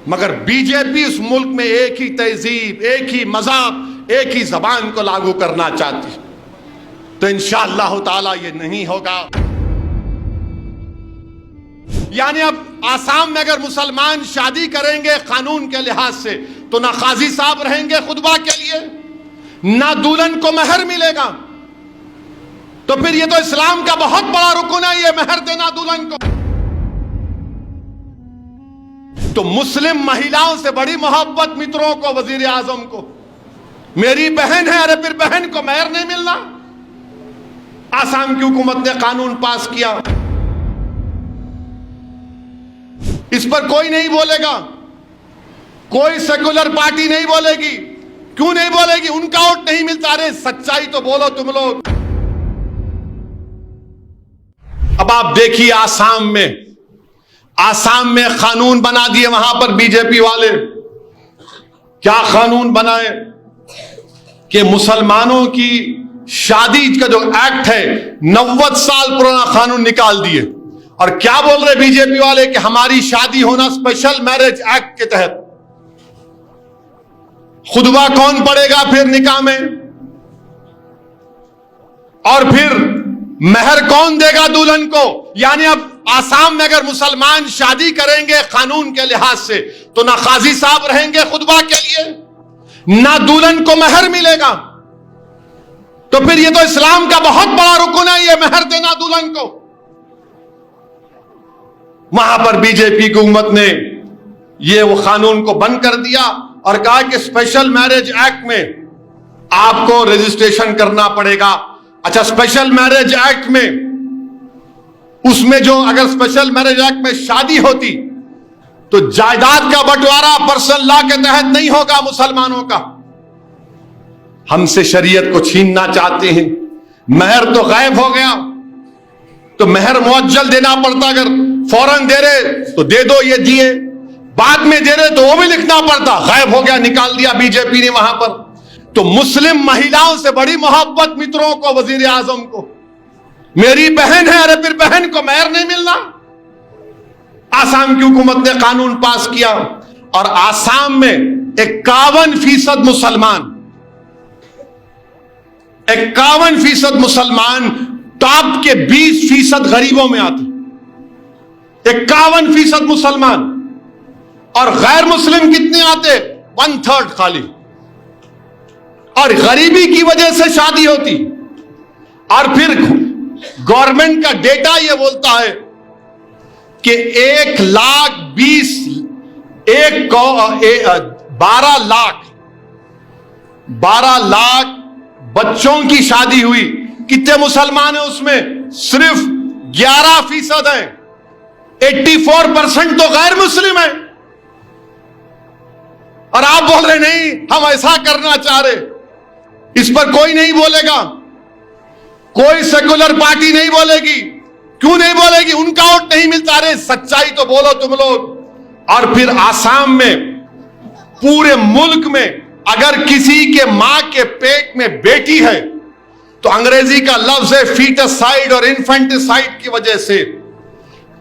मगर बीजेपी इस मुल्क में एक ही तहजीब, एक ही मज़हब, एक ही जबान को लागू करना चाहती। तो इंशाअल्लाह ताला ये नहीं होगा। यानी अब आसाम में अगर मुसलमान शादी करेंगे कानून के लिहाज से, तो ना काजी साहब रहेंगे खुतबा के लिए, ना दुल्हन को महर मिलेगा। तो फिर ये तो इस्लाम का बहुत बड़ा रुकन है, ये महर देना दुल्हन को। तो मुस्लिम महिलाओं से बड़ी मोहब्बत मित्रों को, वजीर आजम को, मेरी बहन है, अरे फिर बहन को महर नहीं मिलना। आसाम की हुकूमत ने कानून पास किया, इस पर कोई नहीं बोलेगा, कोई सेकुलर पार्टी नहीं बोलेगी। क्यों नहीं बोलेगी? उनका वोट नहीं मिलता। अरे सच्चाई तो बोलो तुम लोग। अब आप देखिए आसाम में कानून बना दिए वहां पर बीजेपी वाले। क्या कानून बनाए कि मुसलमानों की शादी का जो एक्ट है 90 साल पुराना कानून निकाल दिए। और क्या बोल रहे बीजेपी वाले कि हमारी शादी होना स्पेशल मैरिज एक्ट के तहत। खुतबा कौन पढ़ेगा फिर निकाह में? और फिर महर कौन देगा दुल्हन को? यानी अब आसाम में अगर मुसलमान शादी करेंगे कानून के लिहाज से, तो ना काजी साहब रहेंगे खुतबा के लिए, ना दुल्हन को महर मिलेगा। तो फिर ये तो इस्लाम का बहुत बड़ा रुकन है, ये महर देना दुल्हन को। वहां पर बीजेपी की हुकूमत ने ये वो कानून को बंद कर दिया और कहा कि स्पेशल मैरिज एक्ट में आपको रजिस्ट्रेशन करना पड़ेगा। अच्छा, स्पेशल मैरिज एक्ट में उसमें जो अगर स्पेशल मैरिज एक्ट में शादी होती तो जायदाद का बंटवारा पर्सनल लॉ के तहत नहीं होगा मुसलमानों का। हमसे शरीयत को छीनना चाहते हैं। महर तो गायब हो गया, तो महर मुअज्जल देना पड़ता। अगर फौरन दे रहे तो दे दो, ये दिए, बाद में दे रहे तो वो भी लिखना पड़ता। गायब हो गया, निकाल दिया बीजेपी ने वहां पर। तो मुस्लिम महिलाओं से बड़ी मोहब्बत मित्रों को, वजीर आजम को, मेरी बहन है, अरे फिर बहन को महर नहीं मिलना। आसाम की हुकूमत ने कानून पास किया और आसाम में 51% मुसलमान, 51% मुसलमान टॉप के 20% गरीबों में आते। 51% मुसलमान। और गैर मुस्लिम कितने आते? 1/3 खाली। और गरीबी की वजह से शादी होती। और फिर गवर्नमेंट का डेटा यह बोलता है कि 12 लाख बच्चों की शादी हुई। कितने मुसलमान हैं उसमें? सिर्फ 11% हैं। 84% तो गैर मुस्लिम है। और आप बोल रहे नहीं हम ऐसा करना चाह रहे। इस पर कोई नहीं बोलेगा, कोई सेकुलर पार्टी नहीं बोलेगी। क्यों नहीं बोलेगी? उनका वोट नहीं मिलता। अरे सच्चाई तो बोलो तुम लोग। और फिर आसाम में, पूरे मुल्क में अगर किसी के मां के पेट में बेटी है तो अंग्रेजी का लफ्ज है फीटसाइड और इन्फेंटिसाइड की वजह से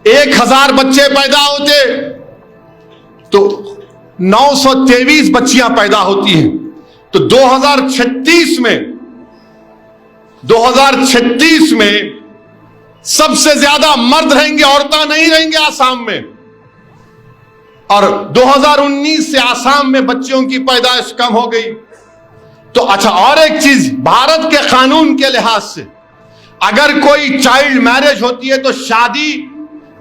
1000 बच्चे पैदा होते तो 923 बच्चियां पैदा होती हैं। तो 2036 में सबसे ज्यादा मर्द रहेंगे, औरतें नहीं रहेंगे आसाम में। और 2019 से आसाम में बच्चियों की पैदाइश कम हो गई। तो अच्छा, और एक चीज, भारत के कानून के लिहाज से अगर कोई चाइल्ड मैरिज होती है तो शादी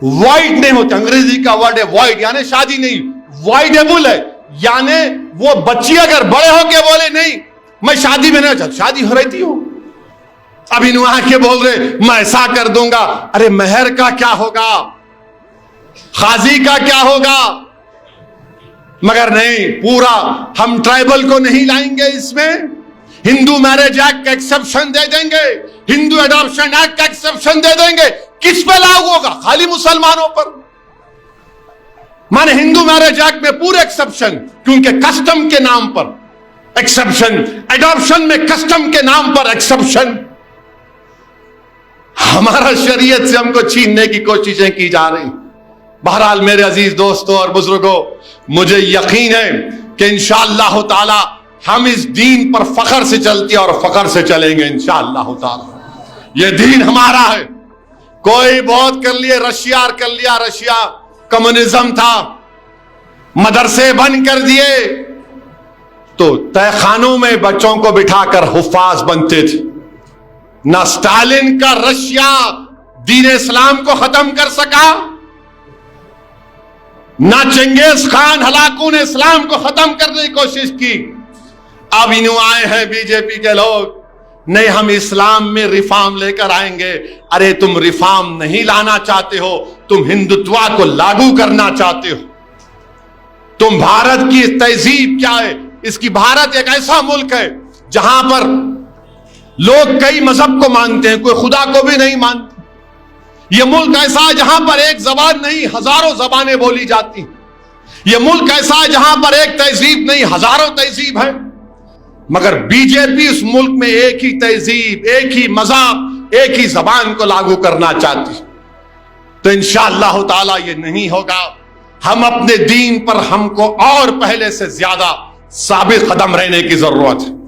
वॉइड नहीं होती। अंग्रेजी का वर्ड है वॉइड, यानी शादी नहीं, वॉइडेबल है। यानी वो बच्ची अगर बड़े होके बोले नहीं मैं शादी में नहीं चाहती, शादी हो रही थी हो, अभी वहां के बोल रहे मैं ऐसा कर दूंगा। अरे महर का क्या होगा? खाजी का क्या होगा? मगर नहीं, पूरा हम ट्राइबल को नहीं लाएंगे इसमें। हिंदू मैरिज एक्ट का एक्सेप्शन दे देंगे, हिंदू एडॉप्शन एक्ट का एक्सेप्शन दे देंगे। किस पे लागू होगा? खाली मुसलमानों पर। माने हिंदू मैरिज एक्ट में पूरे एक्सेप्शन, क्योंकि कस्टम के नाम पर एक्सेप्शन, एडॉप्शन में कस्टम के नाम पर एक्सेप्शन। हमारा शरीयत से हमको छीनने की कोशिशें की जा रही। बहरहाल मेरे अजीज दोस्तों और बुजुर्गों, मुझे यकीन है कि इंशाअल्लाह ताला हम इस दीन पर फख्र से चलते और फख्र से चलेंगे इंशाअल्लाह ताला। ये दीन हमारा है। कोई बहुत कर लिए, रशिया कर लिया, रशिया कम्युनिज्म था, मदरसे बंद कर दिए, तो तहखानों में बच्चों को बिठाकर हुफ्फाज बनते थे। ना स्टालिन का रशिया दीन इस्लाम को खत्म कर सका, ना चंगेज खान हलाकू ने इस्लाम को खत्म करने की कोशिश की। अब इन्हों आए हैं बीजेपी के लोग, नहीं हम इस्लाम में रिफॉर्म लेकर आएंगे। अरे तुम रिफॉर्म नहीं लाना चाहते हो, तुम हिंदुत्व को लागू करना चाहते हो। तुम भारत की तहजीब क्या है? इसकी भारत एक ऐसा मुल्क है जहां पर लोग कई मजहब को मानते हैं, कोई खुदा को भी नहीं मानते। यह मुल्क ऐसा है जहां पर एक जबान नहीं हजारों जबानें बोली जाती। यह मुल्क ऐसा है जहां पर एक तहजीब नहीं हजारों तहजीब है। मगर बीजेपी इस मुल्क में एक ही तहजीब, एक ही मजहब, एक ही जबान को लागू करना चाहती। तो इंशाअल्लाह ताला ये नहीं होगा। हम अपने दीन पर हमको और पहले से ज्यादा साबित कदम रहने की जरूरत है।